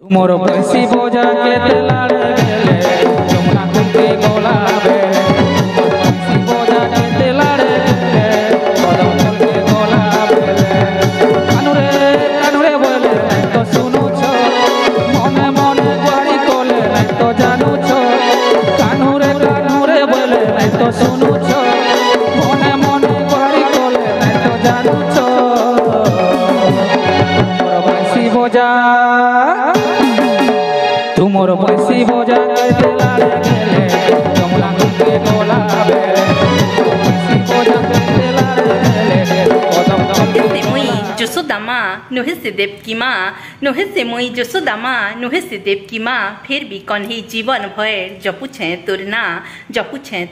मोर बंसी बोझा के तेलाड़े गेले जमुना तुमके गोला बेले बंसी बोझा के तेलाड़े गेले कदम तुमके गोला बेले कानुरे बोले नहीं तो सुनु छो मने मने गुआड़ी कोले नहीं तो जानू छो कानुरे बोले नहीं तो सुनु छो मने मने गुआड़ी कोले नहीं तो जानू छो मोर बंसी बोझा मोर बंसी बोझा के तेलाड़े गेले जमुना तुमके गोला बेले बंसी बोझा के तेलाड़े गेले कदम तुमके मुई यशोदा माँ नुहे से देवकी माँ नुहे से मुई यशोदा माँ नुहे से देवकी माँ फिर भी कन्ही जीवन भर जपुछे तुरना जपुछे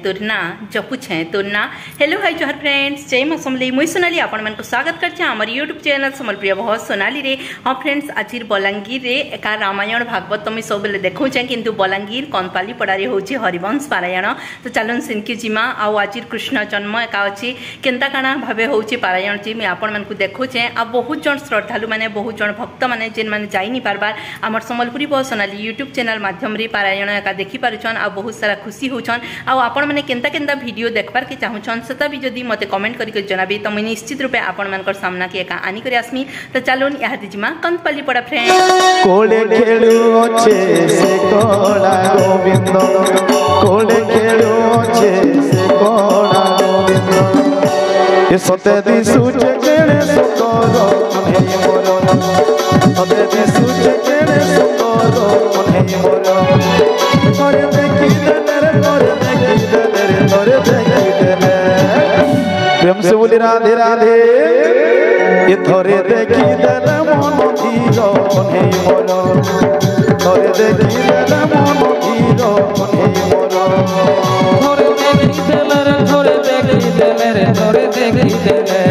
तुरना। हेलो हाय जोहर फ्रेंड्स, जय माँ समलेई। मुई सोनाली आपण मन को स्वागत करछे हमर यूट्यूब चैनल समलप्रिय बहुत सोनाली रे। हाँ फ्रेंड्स, आज बलांगीर रे एका रामायण भागवत तुम सब बेले देखुछे किंतु बलांगीर कनपाली पड़ारे होची हरिवंश पारायण। तो चलन सिनकी जिमा आउ आज कृष्ण जन्म एका अछि केनता काना भाबे होची पारायण जी मैं आपण मन को देखुछे। आ बहुत जन श्रद्धालु माने बहुत जन भक्त माने जेन माने जाई नि पारबार हमर समलपुरी बहुत सोनाली यूट्यूब चैनल माध्यम रे पारायण एका देखि पारुछन आ बहुत सारा खुशी होछन। आ आपण माने केनता वीडियो देखबार के चाहुछन सेता भी जदी मते कमेंट करि के जनाबी त मुई निश्चित रूपे आपण मानकर सामना के एका आनी करी आसमी। तो चलोन या दिजिमा कनपाली पड़ा फ्रेंड कोले खेलु अच्छे से कोड़ा गोविंद कोले खेलु अच्छे से कोड़ा गोविंद ये सते दिसुचे केणे सुतरो मने मोरो सते दिसुचे केणे सुतरो मने मोरो करे देखि दे प्रेम से बोली राधे राधे ये थोरे देखी दल मन धीरो मने मोरो थोरे देखी दल मन धीरो मने मोरो थोरे देखि देले रे थोरे देखि देले रे थोरे देखि देले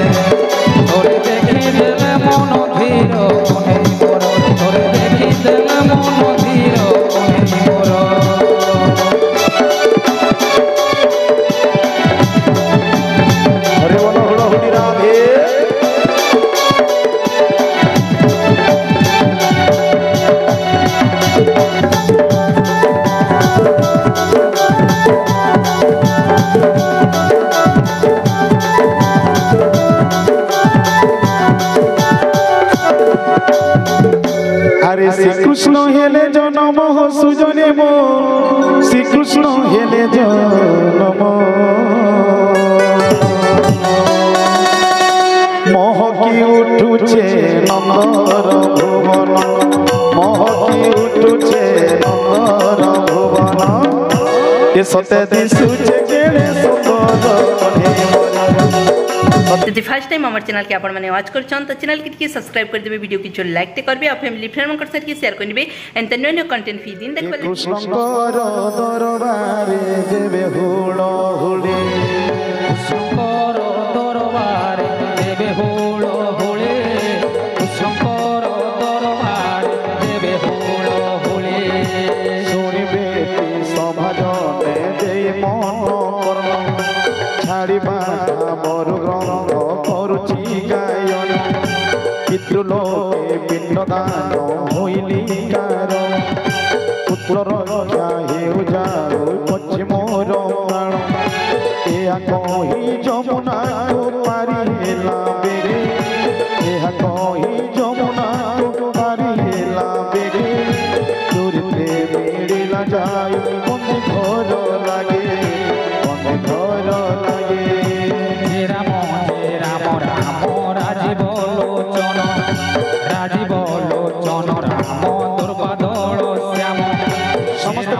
थोरे देखि देले मन धीरो मने मोरो थोरे देखि देले मन धीरो मने मोरो हरे मन हुड़ हुड़ी राधे श्री कृष्ण हेले जन्म सुजने मो श्री कृष्ण हेले जन्म महकी उठुछे नंदर भुवन महकी उठुछे नंदर भुवन ये सते दिसुचे केणे सुंदर यदि फर्स्ट टाइम हमारे चैनल के आपण माने वाच करछन तो चैनल के सब्सक्राइब कर देबे, वीडियो के जो लाइक ते करबे, आ फैमिली फ्रेंड मन कर साथ के शेयर करबे एंड न्यू न्यू कंटेंट फी दिन देखबे। कृष्णकर दरबारे देबे हुलो हुली शंकर दरबार देवे होलो होले शंकर दरबार देवे होलो होले सुनिबे सभाजने देई मन कर्म छाड़िबा मोर ग्रंथ करुछि गायन पितृलोके पिंडदान होइली कारण पुत्र रक्षा हेउ जाऊ पछे मोर प्राण एहा कहि जमुना को पारी हेला बेरे एहा कहि जमुना को पारी हेला बेरे दूरते मिलिला जाय बंदी घर लागे बंदी घर लागे राम राजीव लोचन राम दुर्गादल श्याम समस्त राम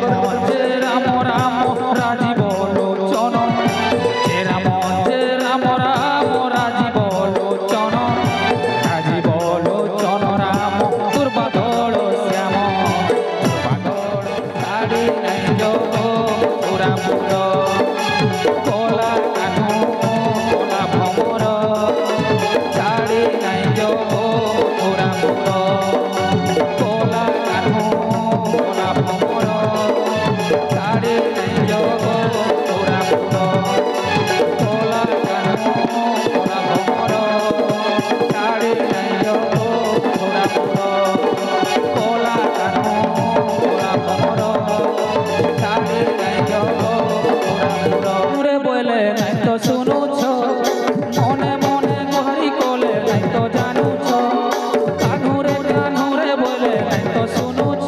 राजीव लोचन राम राजीव लोचन राम दुर्गादल श्याम धाड़ी नहीं जो पूरा मुंड कोला कानू कोला भमर धाड़ी नहीं जो पूरा मुंड कोला कानू कोला भमर নাই তো শুনুছ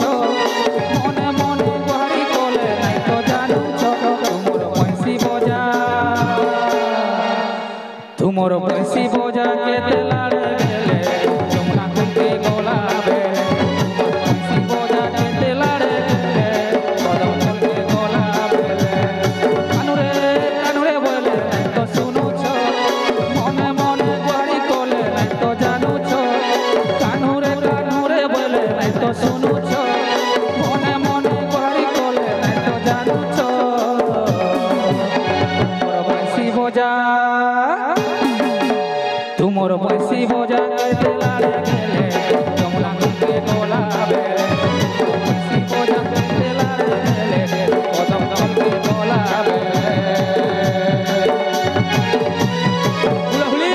মনে মনে গুহারি কলে নাই তো জানুছ তুমর বংশী বজা তুমর বংশী বজা কেতে লাড়ে গেলে যমুনা কুলকে গোলা বেলে বংশী বজা কেতে লাড়ে গেলে কদম কুলকে গোলা বেলে কানুরে বলে নাই তো শুনুছ মনে মনে গুহারি কলে নাই তো জানুছ কানুরে বলে নাই তো শুনুছ মনে মনে গুহারি কলে নাই তো জানুছ তুমর বংশী বজা तुमर बंसी बजा के लाड़े गेले जमुना कुलके गोला बेले बंसी बजा के लाड़े गेले कदम कुलके गोला बेले हुली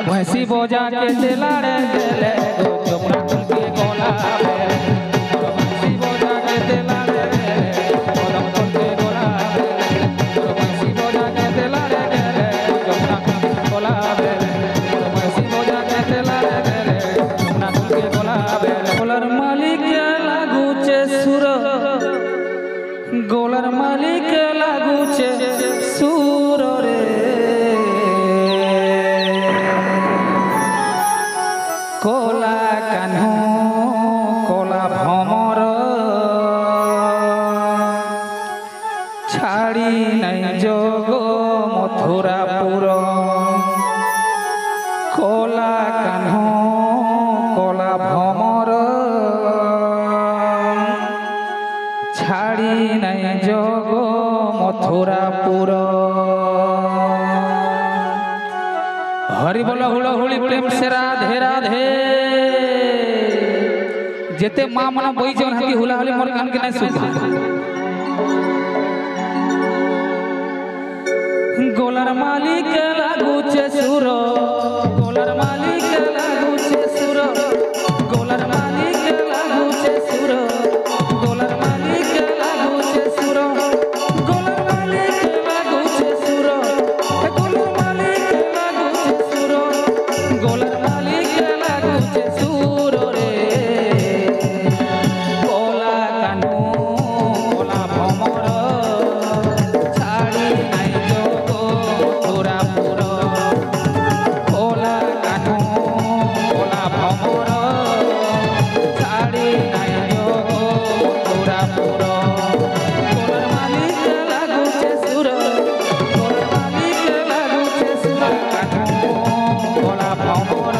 बंसी बजा के लाड़े गेले जमुना कुलके गोला बेले बंसी बजा के लाड़े गेले कदम कुलके गोला बेले बंसी बजा के लाड़े गेले जमुना कुलके गोला बेले बंसी बजा के लाड़े गेले जमुना कुलके गोला बेले गोलर मालिक लागुचे सुर गोलर मालिक लागुचे सुर रे कोला कान्हू कोला भमर छाड़ी नहीं जोग मथुरापुर कोला कान्हू कोला भमर छाड़ी नहीं जोग मथुरापुर हरि बोल हुल हुली प्रेम से राधे राधे जेते माँ मना बई जन हाथी हुला हुली मोर कान के नहीं सुधा गोलर मालिक लागुचे सुर गोलर मालिक लागुचे सुर गोलर मालिक लागुचे सुर गोलर मालिक लागुचे सुर गोलर मालिक लागुचे सुर गोलर मालिक गोलर मालिक लागुचे सुर रे कोला कानू कोला भमर छाड़ी नाई जोग मथुरापुर कोला कानू कोला भमर छाड़ी नाई जोग मथुरापुर गोलर मालिक लागुचे सुर गोलर मालिक लागुचे सुर कानू कोला भमर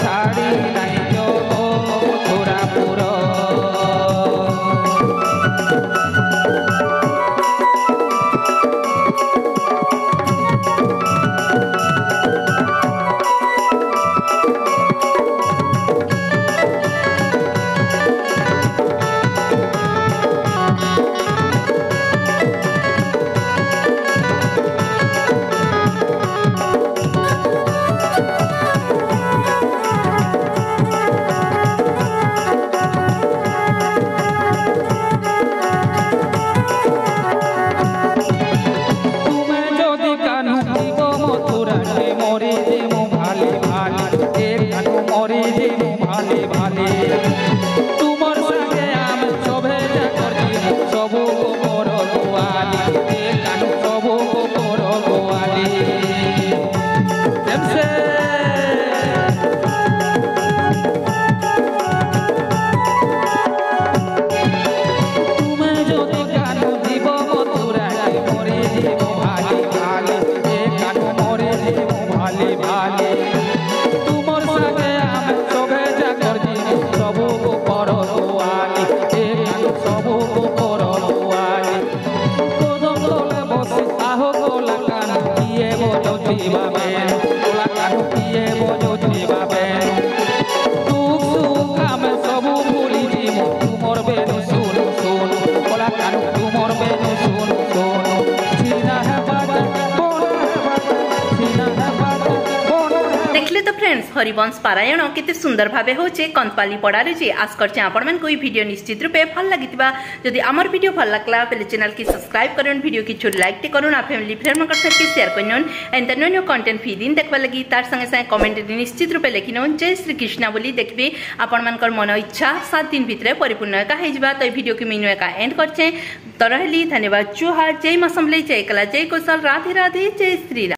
छाड़ी नाई जोग मथुरापुर जीवो भाली भाली ए कानु मोरे जीवो भाली भाली तुमर संगे आमे सभे जाकर जीवो सबु को करो दुआली ए कानु सबु को करो दुआली कोदम तले बसे आहो गोला कानु किए बोलो जीवाबे गोला कानु किए बोलो जीवाबे दुख सुख आमे सबु भूली जीवो तुमर बेनु सुन सुन गोला कानु तुमर बेनु सुन सुन सीना है बात बोल है बात सीना है बात बोल है देखले तो फ्रेंड्स हरिवंश पारायण केते सुंदर भाबे होचे कंतपाली पड़ारे जे आस करचे आपण मन कोई वीडियो निश्चित रूपे भल लागितबा जदि हमर वीडियो भल लागला पहले चैनल की सब्सक्राइब करन वीडियो की छोट लाइक टे करन आ फैमिली फ्रेंड मन कर के शेयर करन एंड द न्यू कंटेंट फी दिन देखबा लगी तार संगे संगे कमेंट निश्चित रूपे लिखिन जय श्री कृष्ण बोली देखबे आपण मन कर मन इच्छा 7 दिन भितरे परिपूर्ण का हेजबा तो वीडियो की मीनू का एंड करचे तो रहली धन्यवाद जोहार जय मां समले जय कला जय कौशल राधे राधे जय श्री राम।